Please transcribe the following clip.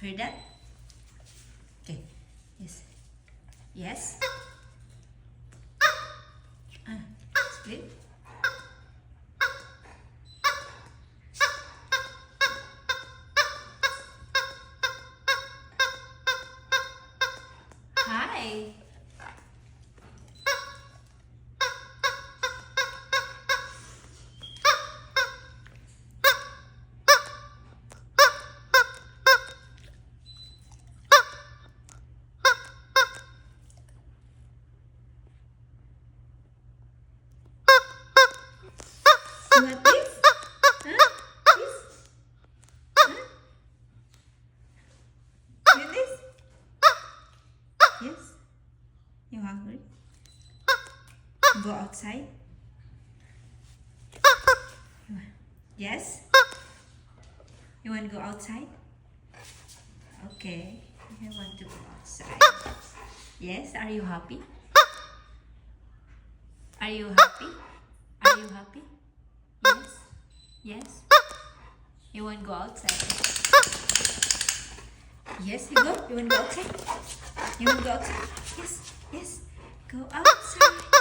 Heard that? Okay. Yes. Yes. Split. Hi. You want this? Huh? This? Huh? You want this? Yes? You hungry? Go outside? Yes? You want to go outside? Okay. I want to go outside. Yes? Are you happy? Are you happy? Are you happy? Yes? Yes? You want to go outside? Yes, you go? You want to go outside? You want to go outside? Yes? Yes? Go outside.